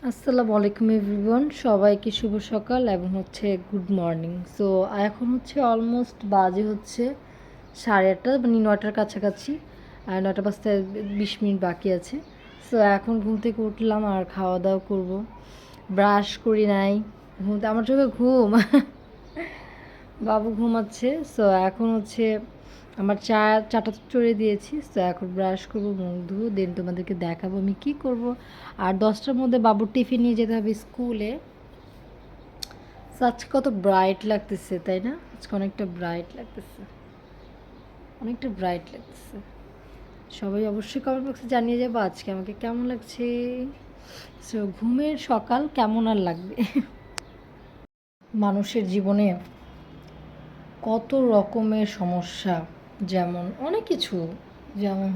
আসসালামু আলাইকুম এভরিওয়ান, সবাইকে শুভ সকাল এবং গুড মর্নিং। সো এখন অলমোস্ট বাজে 8:30, মানে 9টার কাছাকাছি। আর 9টা বাজতে 20 মিনিট বাকি আছে। সো এখন ঘুম থেকে উঠলাম আর খাওয়া দাওয়া করব। ব্রাশ করি নাই, আমার চোখে ঘুম। বাবু ঘুমাচ্ছে। সো এখন আমার চাটা চড়িয়ে দিয়েছি। সো এখন ব্রাশ করবো, মুখ ধুবো, দেন তোমাদেরকে দেখাবো আমি কি করব। আর 10টার মধ্যে বাবুর টিফিন নিয়ে যেতে হবে স্কুলে। সো আজকে কত ব্রাইট লাগতেছে, তাই না? আজকে অনেকটা ব্রাইট লাগতেছে, অনেকটা ব্রাইট লাগতেছে। সবাই অবশ্যই কমেন্ট বক্সে জানিয়ে যাবো আজকে আমাকে কেমন লাগছে। সো ঘুমের সকাল কেমন আর লাগবে। মানুষের জীবনে কত রকমের সমস্যা, যেমন অনেক কিছু, যেমন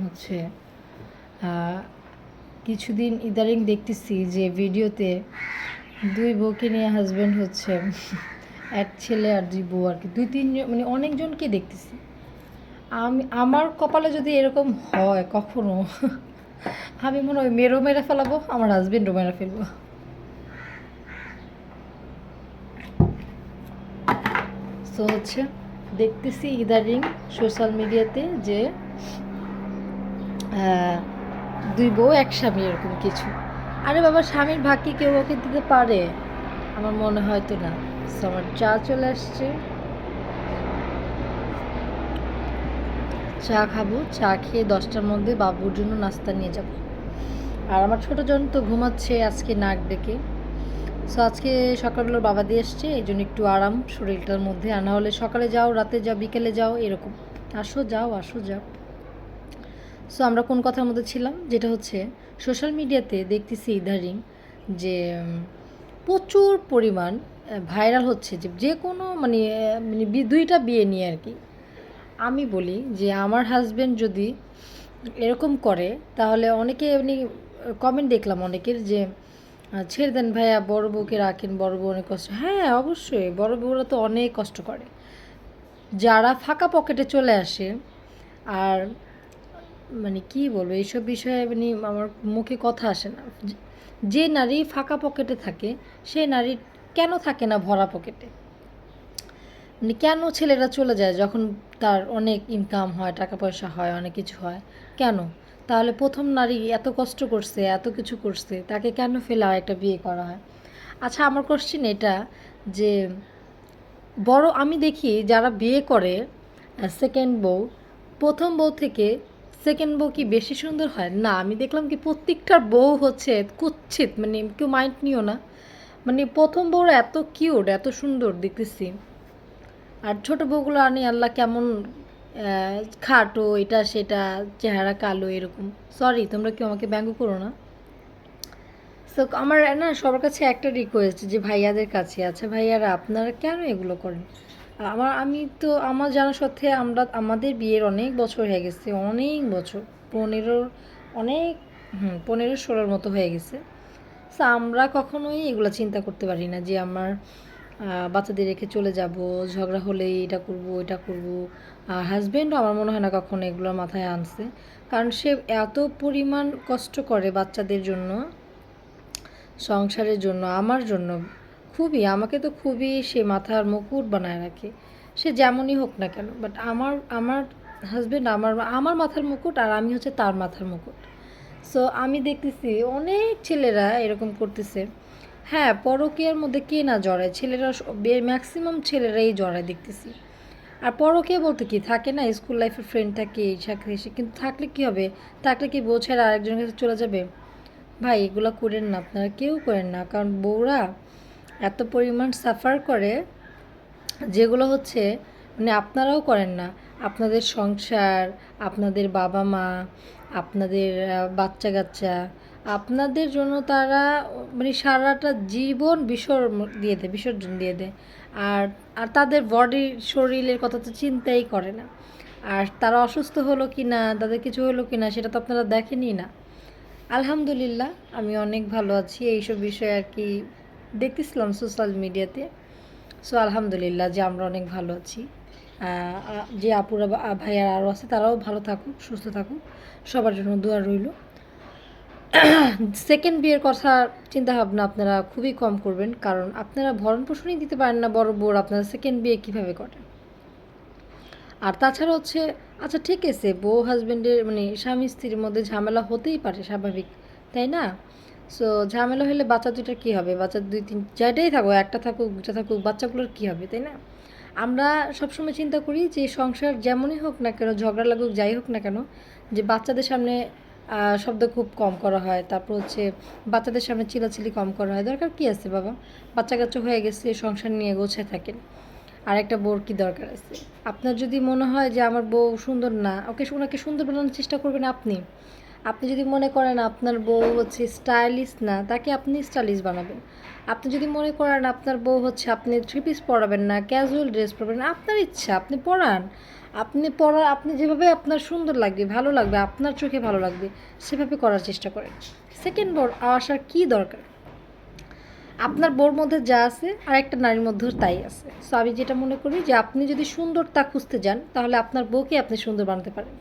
কিছুদিন ইদারিং দেখতেছি যে ভিডিওতে দুই বউকে নিয়ে হাজব্যান্ড এক ছেলে আর দুই বউ আর কি, 2-3 জন, মানে অনেকজনকে দেখতেছি। আমার কপালে যদি এরকম হয় কখনো, আমি মনে হয় মেরে ফেলাবো, আমার হাজব্যান্ডও মেরে ফেলবো। সো দেখতেছি ইদারিং সোশ্যাল মিডিয়াতে যে দুই বউ এক স্বামী, এরকম কিছু। আরে বাবা, স্বামীর ভাগ কি কেউ ওকে দিতে পারে? আমার মনে হয় তো না। সো আমার চা চলে আসছে, চা খাবো। চা খেয়ে 10টার মধ্যে বাবুর জন্য নাস্তা নিয়ে যাব। আর আমার ছোটো জন তো ঘুমাচ্ছে আজকে নাক ডেকে। সো আজকে সকালবেলা বাবা দিয়ে এসছে, এই জন্য একটু আরাম শরীরটার মধ্যে। আর না হলে সকালে যাও, রাতে যাও, বিকেলে যাও, এরকম আসো যাও আসো যাও। সো আমরা কোন কথার মধ্যে ছিলাম, যেটা সোশ্যাল মিডিয়াতে দেখতেছি ইদারিং যে প্রচুর পরিমাণ ভাইরাল হচ্ছে যে যে কোনো মানে দুইটা বিয়ে নিয়ে আর কি। আমি বলি যে আমার হাজব্যান্ড যদি এরকম করে তাহলে অনেকে এমনি কমেন্ট দেখলাম অনেকের যে ছেড়ে দেন ভাইয়া, বড় বউকে রাখেন, বড় বউ অনেক কষ্ট। হ্যাঁ অবশ্যই, বড় বউরা তো অনেক কষ্ট করে। যারা ফাঁকা পকেটে চলে আসে, আর মানে কি বলবো এইসব বিষয়ে, মানে আমার মুখে কথা আসে না। যে নারী ফাঁকা পকেটে থাকে, সে নারী কেন থাকে না ভরা পকেটে? মানে কেন ছেলেরা চলে যায় যখন তার অনেক ইনকাম হয়, টাকা পয়সা হয়, অনেক কিছু হয়? কেন? তাহলে প্রথম নারী এত কষ্ট করছে, এত কিছু করছে, তাকে কেন ফেলে একটা বিয়ে করা হয়? আচ্ছা, আমার কোশ্চেন এটা যে আমি দেখি যারা বিয়ে করে সেকেন্ড বউ, প্রথম বউ থেকে সেকেন্ড বউ কি বেশি সুন্দর হয়? না, আমি দেখলাম কি প্রত্যেকটার বউ কুৎসিত, মানে কেউ মাইন্ড নিও না। মানে প্রথম বউরা এত কিউট, এত সুন্দর দেখতেছি। আর ছোটো বউগুলো আনি আল্লাহ কেমন খাটো, এটা সেটা, চেহারা কালো, এরকম। সরি, তোমরা কেউ আমাকে ব্যঙ্গ করো না। সো আমার না সবার কাছে একটা রিকোয়েস্ট, যে ভাইয়াদের কাছে, আচ্ছা ভাইয়ারা আপনারা কেন এগুলো করেন? আমি তো আমার জানা সত্ত্বে আমাদের বিয়ের অনেক বছর হয়ে গেছে, অনেক বছর, 15, অনেক, 15-16 মতো হয়ে গেছে। সো আমরা কখনোই এগুলো চিন্তা করতে পারি না যে আমার বাচ্চাদের রেখে চলে যাব, ঝগড়া হলেই এটা করব ওইটা করব। হাজব্যান্ডও আমার মনে হয় না কখনো এগুলোর মাথায় আনছে, কারণ সে এত পরিমাণ কষ্ট করে বাচ্চাদের জন্য, সংসারের জন্য, আমার জন্য। আমাকে তো খুবই সে মাথার মুকুট বানায় রাখে, সে যেমনই হোক না কেন। বাট আমার আমার হাজব্যান্ড আমার আমার মাথার মুকুট, আর আমি তার মাথার মুকুট। সো আমি দেখতেছি অনেক ছেলেরা এরকম করতেছে। হ্যাঁ, পরকীয়ার মধ্যে কে না জড়ায়? ছেলেরা, ম্যাক্সিমাম ছেলেরাই জড়ায় দেখতেছি। আর পরকীয়া বলতে কি থাকে না, স্কুল লাইফের ফ্রেন্ড থাকে, এই সাথে কিন্তু থাকলে কি হবে? থাকলে কি বউ ছেড়ে আরেকজনের কাছে চলে যাবে? ভাই, এগুলো করেন না, আপনারা কেউ করেন না। কারণ বউরা এত পরিমাণ সাফার করে, যেগুলো মানে আপনারাও করেন না। আপনাদের সংসার, আপনাদের বাবা মা, আপনাদের বাচ্চা কাচ্চা, আপনাদের জন্য তারা মানে সারাটা জীবন বিসর্জন দিয়ে দেয়। আর আর তাদের শরীরের কথা তো চিন্তাই করে না। আর তারা অসুস্থ হলো কি না, তাদের কিছু হলো কি না, সেটা তো আপনারা দেখেনই না। আলহামদুলিল্লাহ, আমি অনেক ভালো আছি। এইসব বিষয়ে আর কি দেখতেছিলাম সোশ্যাল মিডিয়াতে। সো আলহামদুলিল্লাহ যে আমরা অনেক ভালো আছি। যে আপুরা ভাইয়ারা আরও আছে, তারাও ভালো থাকুক, সুস্থ থাকুক, সবার জন্য দোয়া রইল। সেকেন্ড বিয়ের কথা চিন্তাভাবনা আপনারা খুবই কম করবেন, কারণ আপনারা ভরণ পোষণই দিতে পারেন না বড় বউর, আপনারা সেকেন্ড বিয়ে কীভাবে করেন? আর তাছাড়া হচ্ছে, আচ্ছা ঠিক আছে, বউ হাজব্যান্ডের মানে স্বামী স্ত্রীর মধ্যে ঝামেলা হতেই পারে, স্বাভাবিক, তাই না? সো ঝামেলা হলে বাচ্চা দুইটার কী হবে? বাচ্চা দুই তিন যেটাই থাকুক, একটা থাকুক দুটা থাকুক, বাচ্চাগুলোর কী হবে, তাই না? আমরা সবসময় চিন্তা করি যে সংসার যেমনই হোক না কেন, ঝগড়া লাগুক যাই হোক না কেন, যে বাচ্চাদের সামনে শব্দ খুব কম করা হয়, তারপর হচ্ছে বাচ্চাদের সামনে চিল্লাচিল্লি কম করা হয়। দরকার কী আছে বাবা? বাচ্চা কাচ্চা হয়ে গেছে, সংসার নিয়ে গোছায় থাকেন। আর একটা বউর কী দরকার আছে? আপনার যদি মনে হয় যে আমার বউ সুন্দর না, ওনাকে সুন্দর বানানোর চেষ্টা করবেন আপনি। আপনি যদি মনে করেন আপনার বউ হচ্ছে স্টাইলিশ না, তাকে আপনি স্টাইলিশ বানাবেন। আপনি যদি মনে করেন আপনার বউ হচ্ছে, আপনি থ্রি পিস পরাবেন না, ক্যাজুয়াল ড্রেস পরবেন না, আপনার ইচ্ছা, আপনি পরান। আপনি যেভাবে আপনার সুন্দর লাগবে, ভালো লাগবে, আপনার চোখে ভালো লাগবে, সেভাবে করার চেষ্টা করেন। সেকেন্ড বউ আসার কী দরকার? আপনার বউর মধ্যে যা আছে আর একটা নারীর মধ্যেও তাই আছে। সো আমি যেটা মনে করি যে আপনি যদি সুন্দরতা খুঁজতে যান, তাহলে আপনার বউকে আপনি সুন্দর বানাতে পারেন।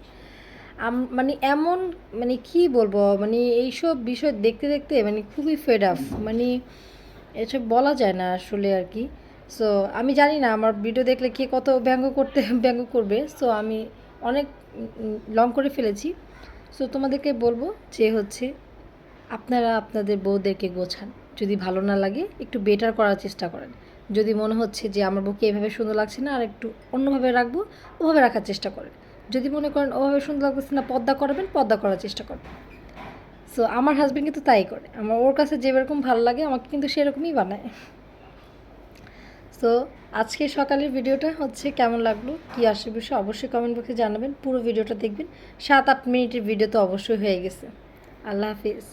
মানে এমন, মানে কি বলবো, মানে এইসব বিষয় দেখতে দেখতে মানে খুবই ফেড আপ, মানে এসব বলা যায় না আসলে আর কি। সো আমি জানি না আমার ভিডিও দেখলে কে কত ব্যঙ্গ করবে। সো আমি অনেক লং করে ফেলেছি। সো তোমাদেরকে বলবো যে হচ্ছে, আপনারা আপনাদের বউদেরকে গোছান। যদি ভালো না লাগে একটু বেটার করার চেষ্টা করেন। যদি মনে হচ্ছে যে আমার বউকে এভাবে সুন্দর লাগছে না, আর একটু অন্যভাবে রাখবো, ওভাবে রাখার চেষ্টা করেন। যদি মনে করেন ওভাবে সুন্দর লাগতেছে না, পর্দা করাবেন, পর্দা করার চেষ্টা করবেন। সো আমার হাজব্যান্ড কিন্তু তাই করে। ওর কাছে যেরকম ভালো লাগে আমাকে কিন্তু সেরকমই বানায়। সো আজকে সকালের ভিডিওটা হচ্ছে কেমন লাগলো, কী আসে বিষয় অবশ্যই কমেন্ট বক্সে জানাবেন। পুরো ভিডিওটা দেখবেন, 7-8 মিনিটের ভিডিও তো অবশ্যই হয়ে গেছে। আল্লাহ হাফিজ।